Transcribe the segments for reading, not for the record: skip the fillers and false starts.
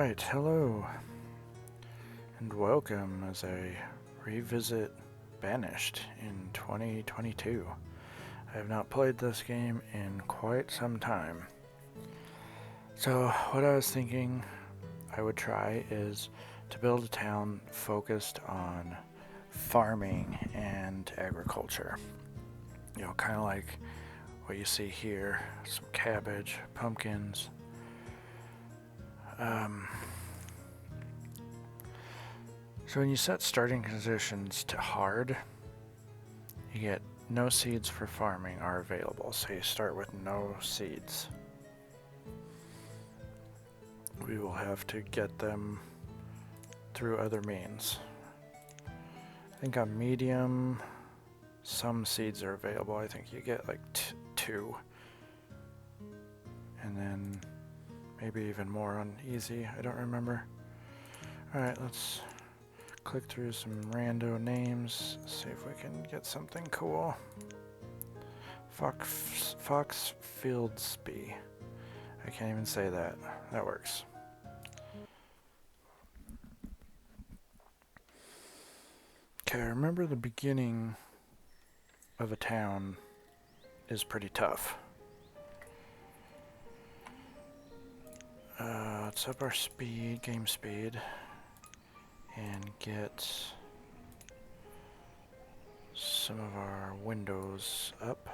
Alright, hello, and welcome as I revisit Banished in 2022. I have not played this game in quite some time. So, what I was thinking I would try is to build a town focused on farming and agriculture. You know, kind of like what you see here, some cabbage, pumpkins. So when you set starting conditions to hard, you get no seeds for farming are available. So you start with no seeds. We will have to get them through other means. I think on medium, some seeds are available. I think you get like two. And then maybe even more on easy. I don't remember. Alright, let's click through some rando names, see if we can get something cool. Fox Fieldsby. I can't even say that. That works. Okay, I remember the beginning of a town is pretty tough. Let's up our speed, game speed, and get some of our windows up.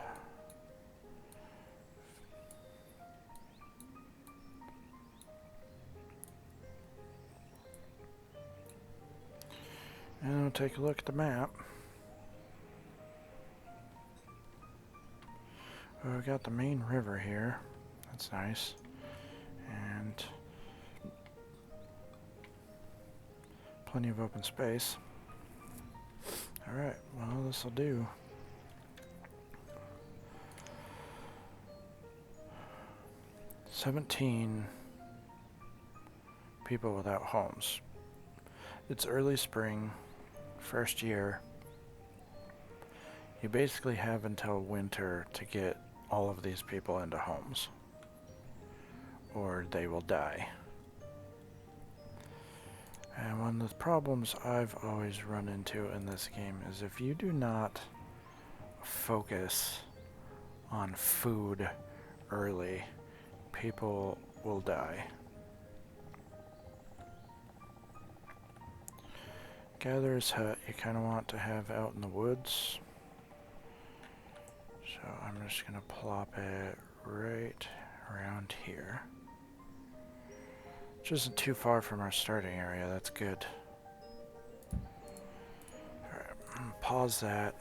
And we'll take a look at the map. Well, we got the main river here. That's nice. And plenty of open space. Alright, well, this'll do. "17 people without homes. It's early spring, first year. You basically have until winter to get all of these people into homes, or they will die. And one of the problems I've always run into in this game is if you do not focus on food early, people will die. Gatherer's hut you kind of want to have out in the woods. So I'm just going to plop it right around here. Which isn't too far from our starting area, that's good. Alright, pause that.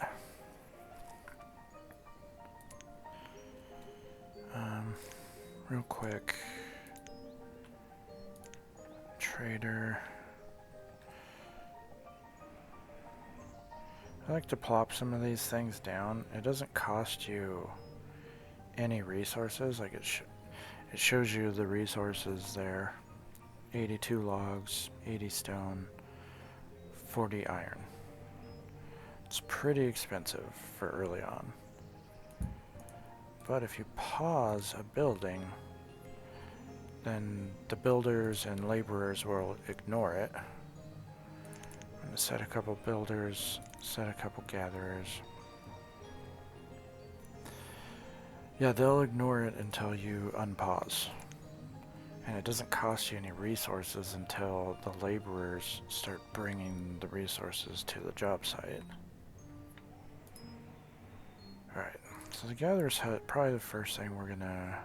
Real quick. Trader. I like to plop some of these things down. It doesn't cost you any resources. Like it shows you the resources there. 82 logs, 80 stone, 40 iron. It's pretty expensive for early on. But if you pause a building, then the builders and laborers will ignore it. I'm going to set a couple builders, set a couple gatherers. Yeah, they'll ignore it until you unpause. And it doesn't cost you any resources until the laborers start bringing the resources to the job site. Alright, so the gatherer's hut, probably the first thing we're gonna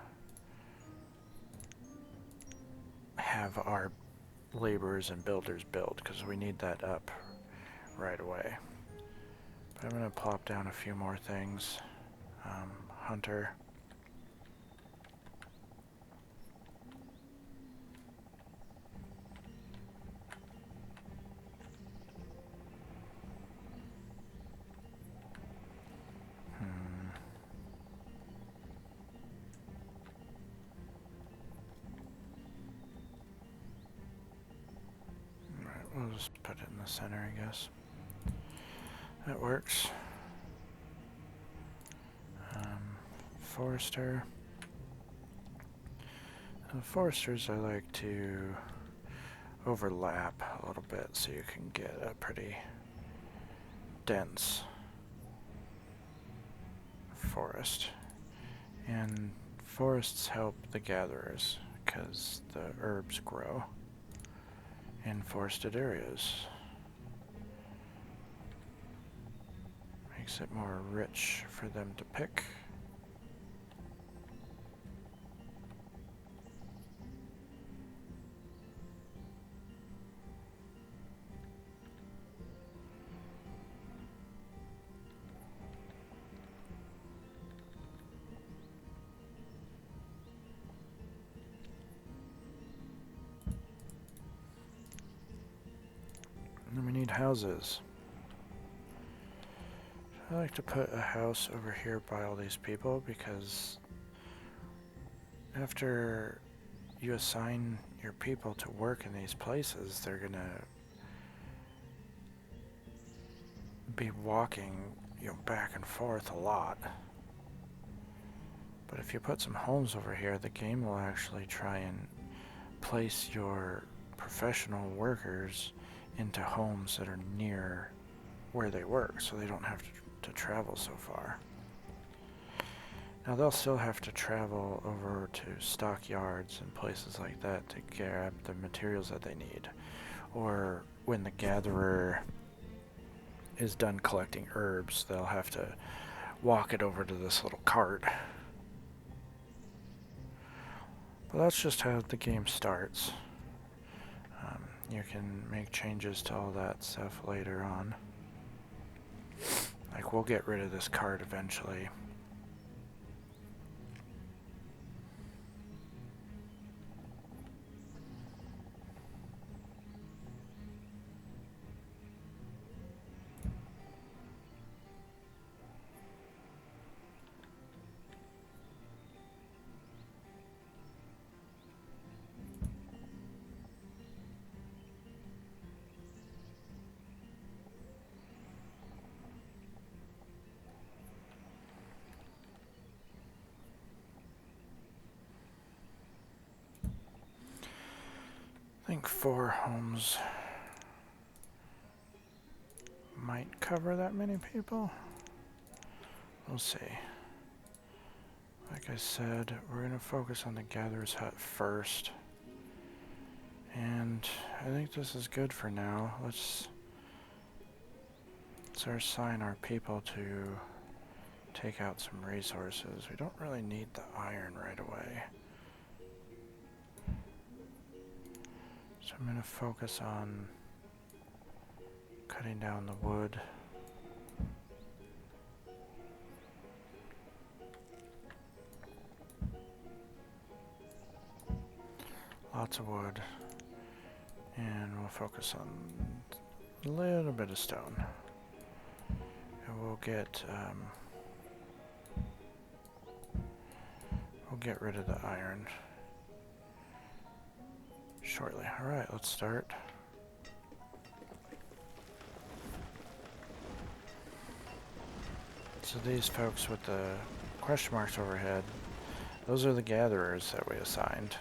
have our laborers and builders build, because we need that up right away. But I'm gonna plop down a few more things. Hunter. We'll just put it in the center, I guess. That works. Forester. The foresters I like to overlap a little bit so you can get a pretty dense forest. And forests help the gatherers because the herbs grow in forested areas. Makes it more rich for them to pick. And then we need houses. I like to put a house over here by all these people because after you assign your people to work in these places, they're gonna be walking, back and forth a lot. But if you put some homes over here, the game will actually try and place your professional workers into homes that are near where they work, so they don't have to travel so far. Now they'll still have to travel over to stockyards and places like that to grab the materials that they need. Or when the gatherer is done collecting herbs, they'll have to walk it over to this little cart. But that's just how the game starts. You can make changes to all that stuff later on. Like, we'll get rid of this cart eventually. I think 4 homes might cover that many people. We'll see. Like I said, we're going to focus on the gatherer's hut first. And I think this is good for now. Let's assign our people to take out some resources. We don't really need the iron right away. So I'm going to focus on cutting down the wood. Lots of wood. And we'll focus on a little bit of stone. And we'll get rid of the iron shortly. Alright, let's start. So these folks with the question marks overhead, those are the gatherers that we assigned.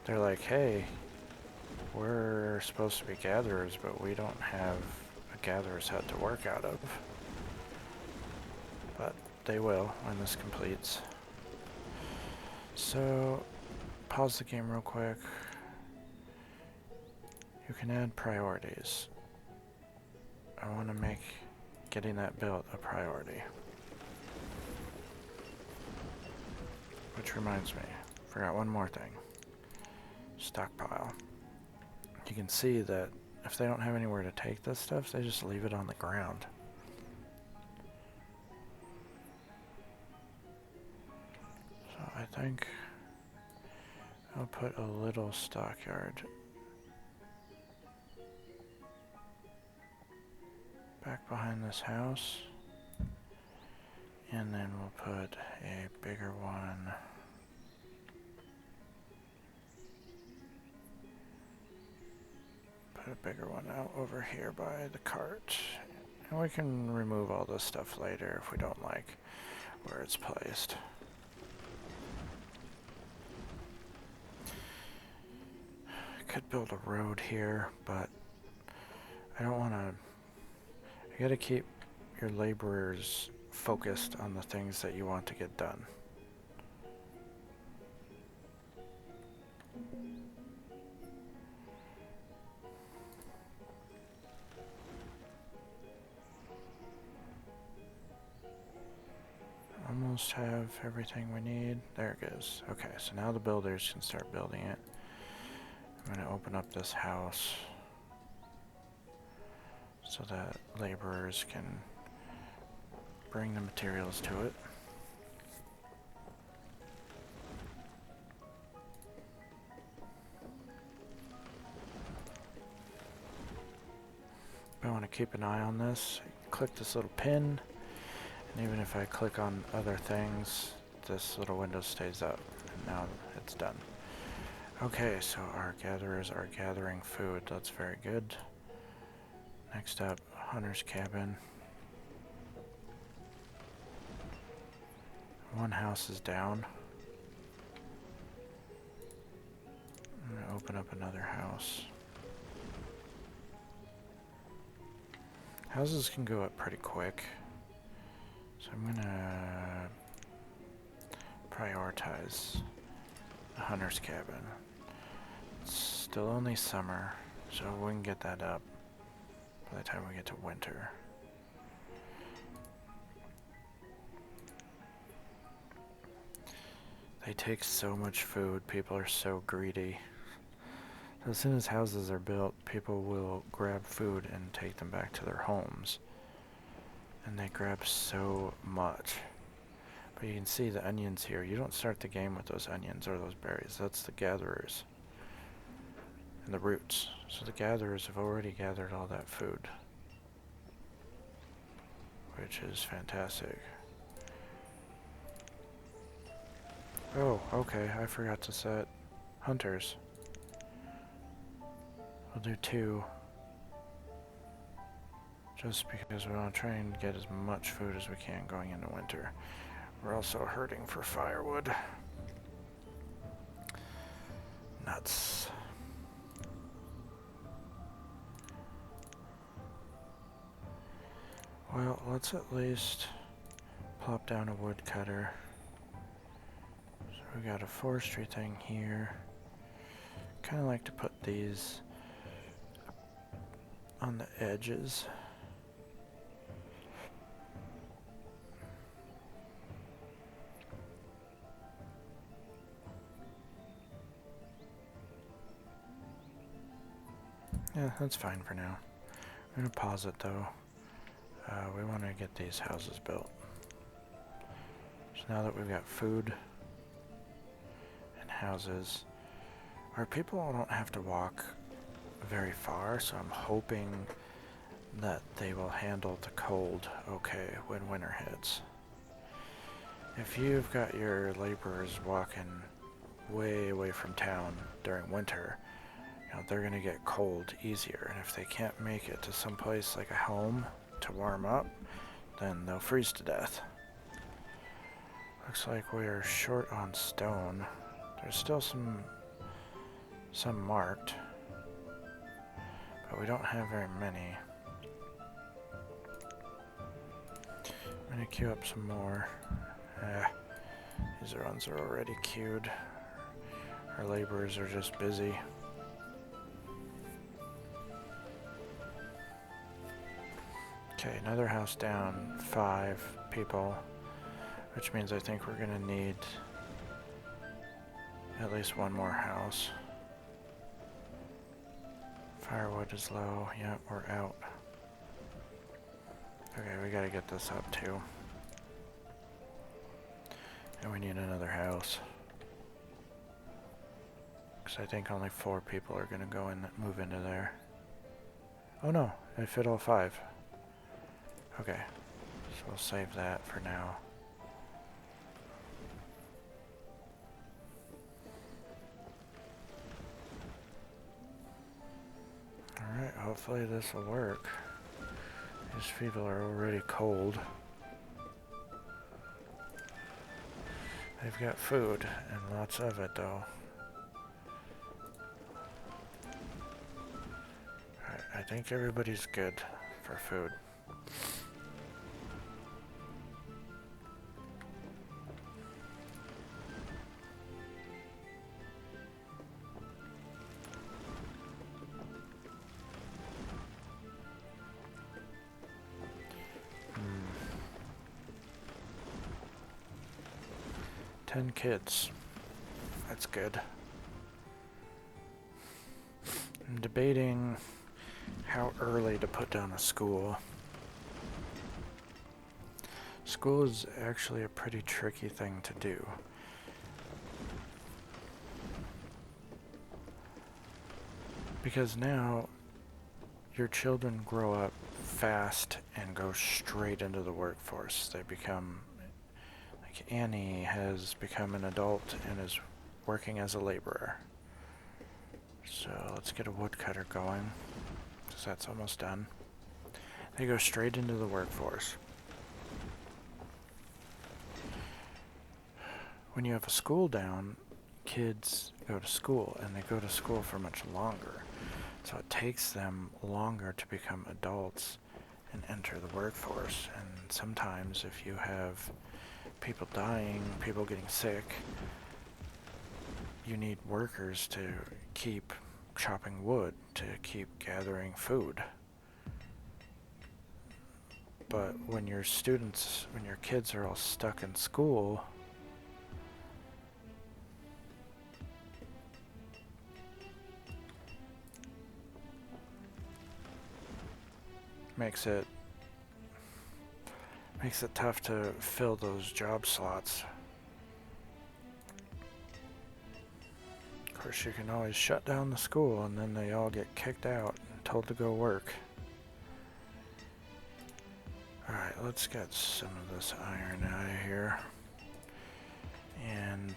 They're like, hey, we're supposed to be gatherers, but we don't have a gatherer's hut to work out of. But they will when this completes. So, pause the game real quick. You can add priorities. I want to make getting that built a priority. Which reminds me, forgot one more thing. Stockpile. You can see that if they don't have anywhere to take this stuff, they just leave it on the ground. So I think I'll put a little stockyard back behind this house, and then we'll put a bigger one out over here by the cart. And we can remove all this stuff later if we don't like where it's placed. could build a road here, but I don't want to. You gotta keep your laborers focused on the things that you want to get done. Almost have everything we need. There it goes. Okay, so now the builders can start building it. I'm going to open up this house so that laborers can bring the materials to it. I want to keep an eye on this. Click this little pin, and even if I click on other things, this little window stays up. And now it's done. Okay, so our gatherers are gathering food. That's very good. Next up, hunter's cabin. One house is down. I'm going to open up another house. Houses can go up pretty quick. So I'm going to prioritize the hunter's cabin. It's still only summer, so we can get that up by the time we get to winter. They take so much food. People are so greedy. So as soon as houses are built, people will grab food and take them back to their homes. And they grab so much. But you can see the onions here. You don't start the game with those onions or those berries. That's the gatherers. And the roots. So the gatherers have already gathered all that food. Which is fantastic. Oh, okay. I forgot to set hunters. We'll do 2. Just because we want to try and get as much food as we can going into winter. We're also hurting for firewood. Nuts. Well, let's at least plop down a woodcutter. So we got a forestry thing here. Kind of like to put these on the edges. Yeah, that's fine for now. I'm going to pause it though. We want to get these houses built. So now that we've got food and houses, our people don't have to walk very far, so I'm hoping that they will handle the cold okay when winter hits. If you've got your laborers walking way away from town during winter, they're going to get cold easier, and if they can't make it to some place like a home to warm up, then they'll freeze to death. Looks like we're short on stone. There's still some marked, but we don't have very many. I'm going to queue up some more. These ones are already queued. Our laborers are just busy. Okay, another house down, 5 people, which means I think we're gonna need at least one more house. Firewood is low, yeah, we're out. Okay, we gotta get this up too. And we need another house. Because I think only 4 people are gonna go in, move into there. Oh no, I fit all 5. Okay, so we'll save that for now. Alright, hopefully this will work. These people are already cold. They've got food, and lots of it though. think everybody's good for food. Hmm. 10 kids. That's good. I'm debating how early to put down a school. School is actually a pretty tricky thing to do. Because now your children grow up fast and go straight into the workforce. They become, like Annie has become an adult and is working as a laborer. So let's get a woodcutter going, because that's almost done. They go straight into the workforce. When you have a school down, kids go to school, and they go to school for much longer. So it takes them longer to become adults and enter the workforce. And sometimes if you have people dying, people getting sick, you need workers to keep chopping wood, to keep gathering food. But when your kids are all stuck in school, makes it tough to fill those job slots. Of course, you can always shut down the school and then they all get kicked out and told to go work. Alright, let's get some of this iron out of here. And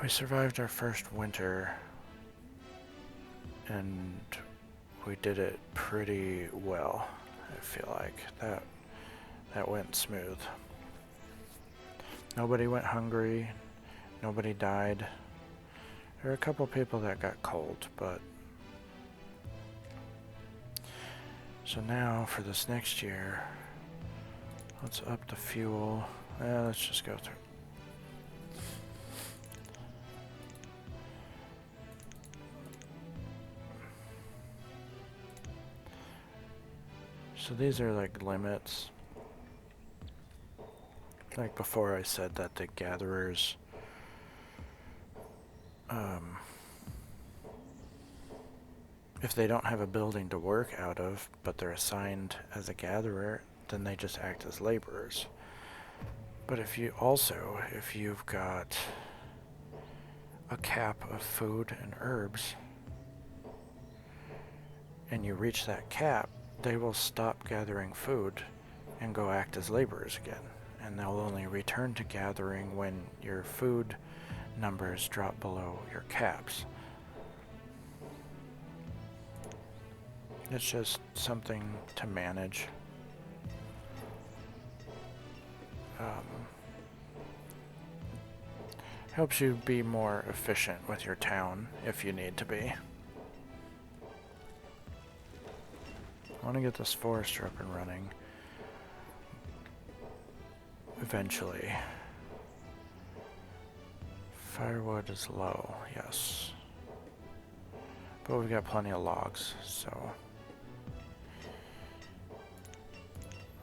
we survived our first winter, and we did it pretty well. I feel like that went smooth. Nobody went hungry. Nobody died. There were a couple people that got cold, but... So now, for this next year, let's up the fuel. Let's just go through. So these are like limits. Like before I said that the gatherers if they don't have a building to work out of, but they're assigned as a gatherer, then they just act as laborers. But if you've got a cap of food and herbs, and you reach that cap, they will stop gathering food and go act as laborers again. And they'll only return to gathering when your food numbers drop below your caps. It's just something to manage. Helps you be more efficient with your town if you need to be. I want to get this forester up and running eventually. Firewood is low, yes. But we've got plenty of logs, so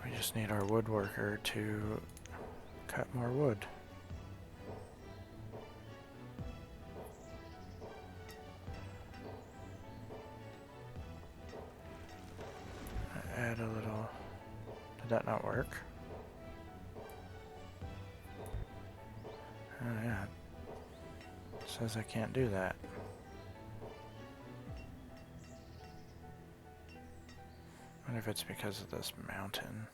we just need our woodworker to cut more wood. Add a little. Did that not work? Oh yeah. It says I can't do that. I wonder if it's because of this mountain.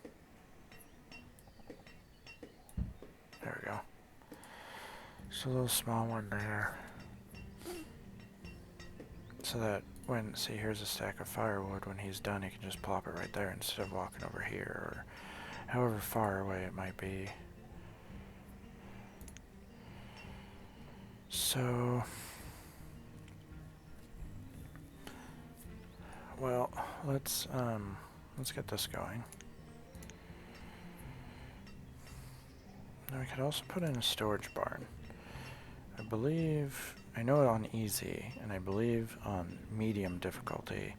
There we go. Just a little small one there. So that see, here's a stack of firewood. When he's done, he can just plop it right there instead of walking over here or however far away it might be. So well, let's get this going. Now we could also put in a storage barn. I know it on easy, and I believe on medium difficulty,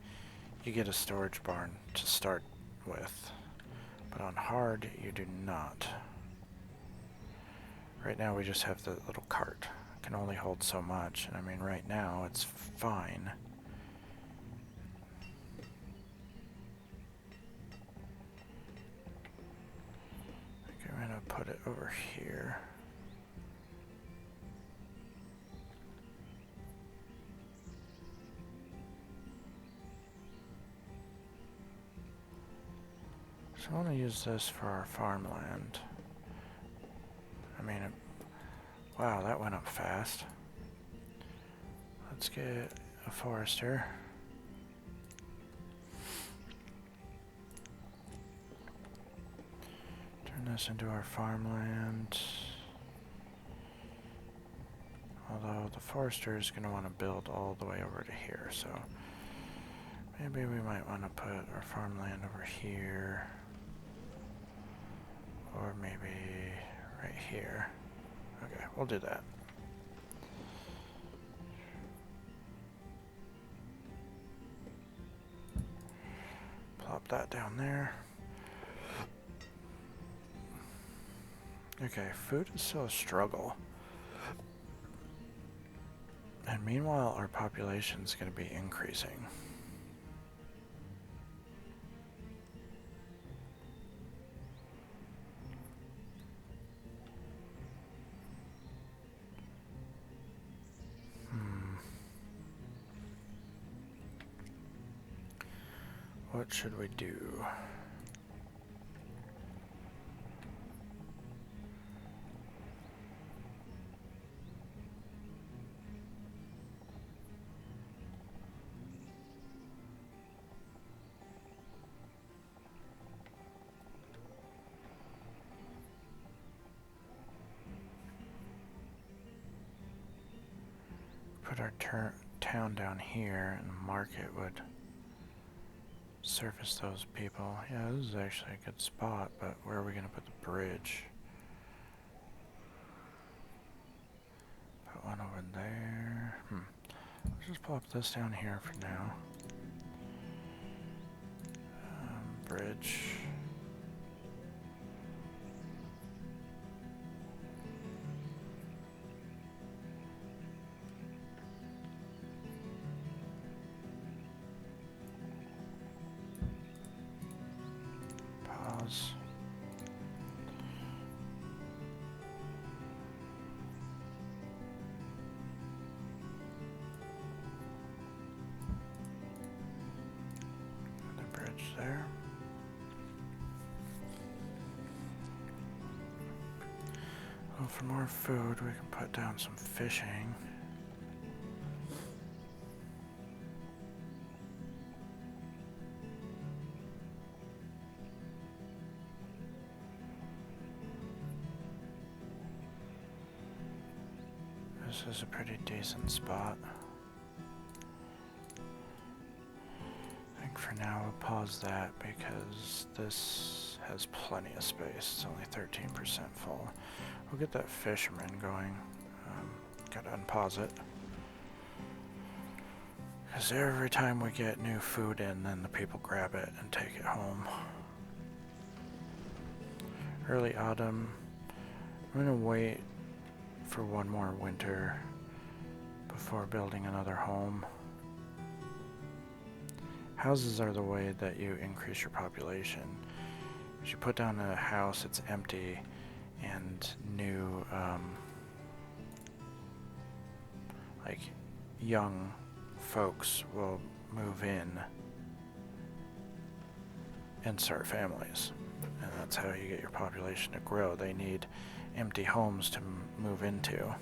you get a storage barn to start with. But on hard, you do not. Right now we just have the little cart. It can only hold so much, and I mean right now it's fine. Okay, I'm gonna put it over here. So I want to use this for our farmland. I mean, wow, that went up fast. Let's get a forester. Turn this into our farmland. Although the forester is going to want to build all the way over to here, so maybe we might want to put our farmland over here. Or maybe right here. Okay, we'll do that. Plop that down there. Okay, food is still a struggle. And meanwhile, our population is going to be increasing. What should we do? Put our town down here, and the market would service those people. Yeah, this is actually a good spot, but where are we going to put the bridge? Put one over there. Let's just plop this down here for now. Bridge. Pause. The bridge there. Well, for more food, we can put down some fishing. This is a pretty decent spot. I think for now we'll pause that because this has plenty of space. It's only 13% full. We'll get that fisherman going. Gotta unpause it. Because every time we get new food in, then the people grab it and take it home. Early autumn. I'm gonna wait for one more winter before building another home. Houses are the way that you increase your population. As you put down a house, it's empty, and new, like, young folks will move in and start families. And that's how you get your population to grow. They need empty homes to move into.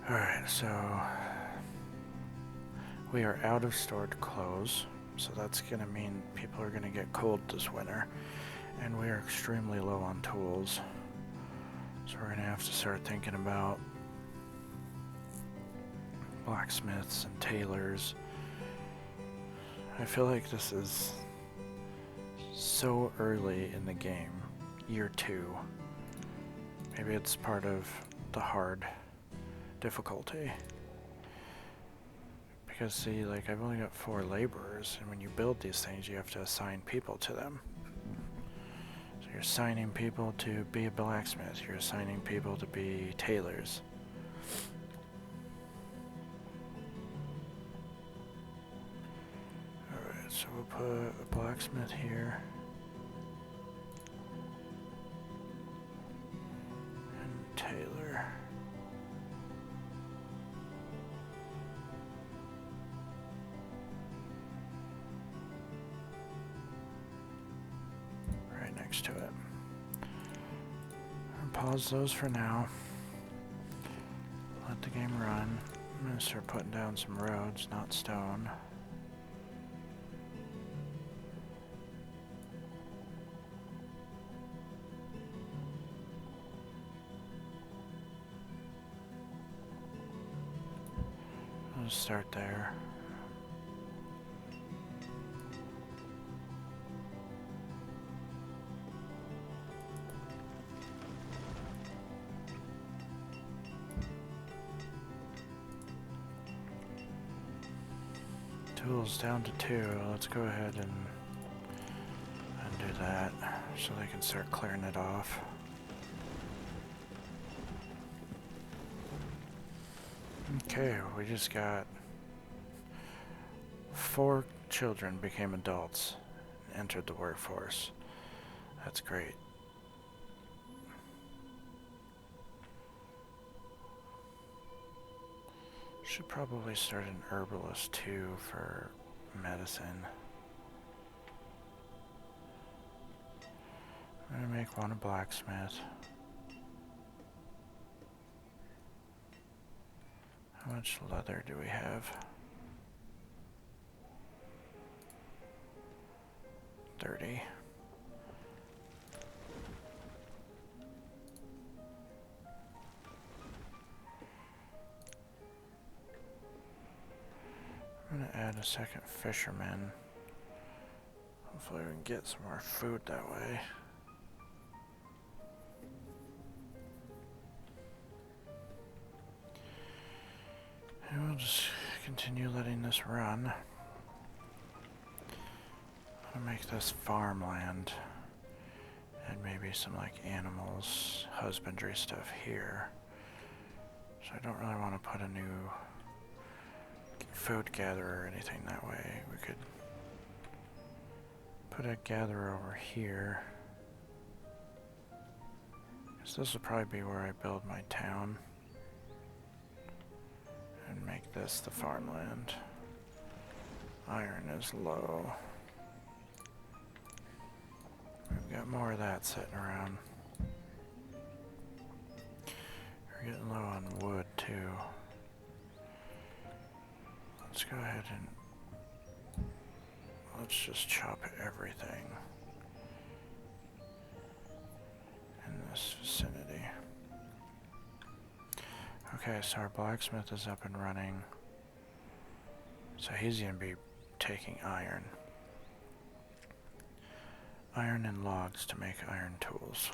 Alright, so we are out of stored clothes, so that's going to mean people are going to get cold this winter, and we are extremely low on tools. So we're gonna have to start thinking about blacksmiths and tailors. I feel like this is so early in the game, year 2. Maybe it's part of the hard difficulty. Because see, like, I've only got 4 laborers, and when you build these things, you have to assign people to them. So you're assigning people to be a blacksmith, you're assigning people to be tailors. Alright, so we'll put a blacksmith here. And tailor. Right next to it. I'll pause those for now. Let the game run. I'm gonna start putting down some roads, not stone. I'll start there. Tools down to 2. Let's go ahead and do that so they can start clearing it off. Okay, we just got 4 children became adults and entered the workforce. That's great. Should probably start an herbalist too for medicine. I'm gonna make one a blacksmith. How much leather do we have? 30. I'm gonna add a second fisherman. Hopefully we can get some more food that way. And we'll just continue letting this run. I'll make this farmland and maybe some like animals, husbandry stuff here. So I don't really want to put a new food gatherer or anything that way. We could put a gatherer over here. Because this will probably be where I build my town. And make this the farmland. Iron is low. We've got more of that sitting around. We're getting low on wood too. Let's go ahead and let's just chop everything in this vicinity. Okay, so our blacksmith is up and running. So he's going to be taking iron. Iron and logs to make iron tools.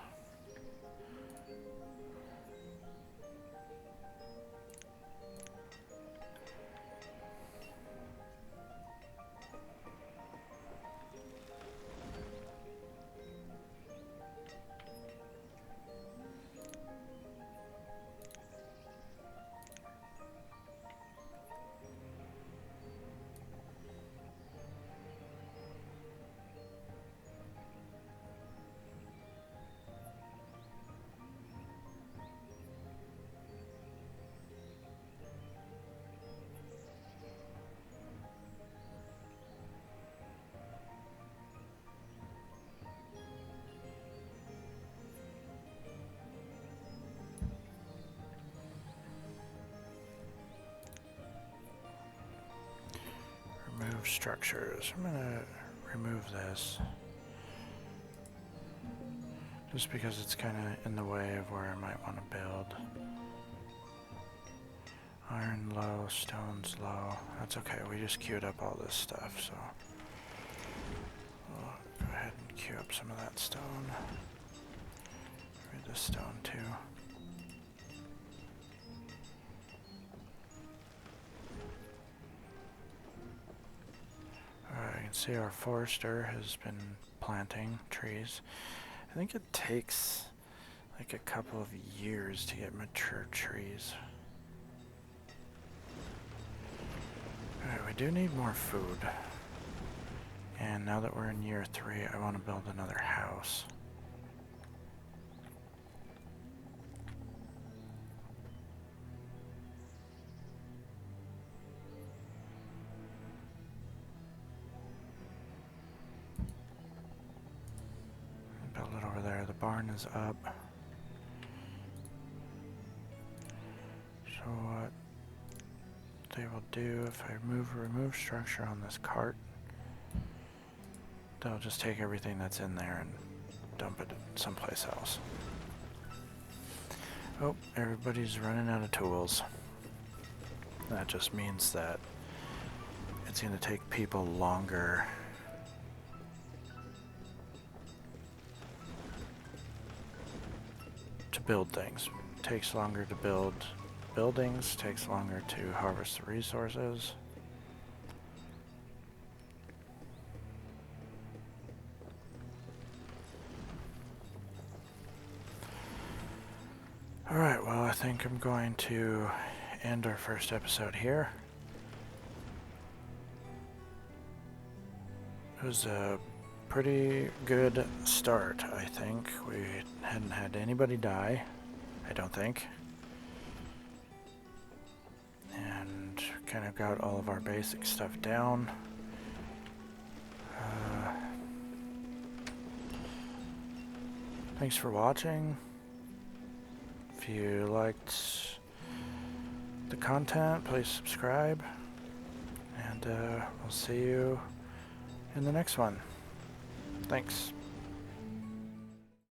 Remove structures. I'm gonna remove this. Just because it's kind of in the way of where I might want to build. Iron low, stone's low. That's okay, we just queued up all this stuff, so we'll go ahead and queue up some of that stone. Read this stone too. Alright, you can see our forester has been planting trees. I think it takes like a couple of years to get mature trees. Alright, we do need more food. And now that we're in year 3, I want to build another house. Build it over there. The barn is up. So what they will do if I remove structure on this cart, they'll just take everything that's in there and dump it someplace else. Oh, everybody's running out of tools. That just means that it's going to take people longer to build things. It takes longer to build buildings, takes longer to harvest the resources. Alright, well, I think I'm going to end our first episode here. It was a pretty good start, I think. We hadn't had anybody die, I don't think. And kind of got all of our basic stuff down. Thanks for watching. If you liked the content, please subscribe. And we'll see you in the next one. Thanks.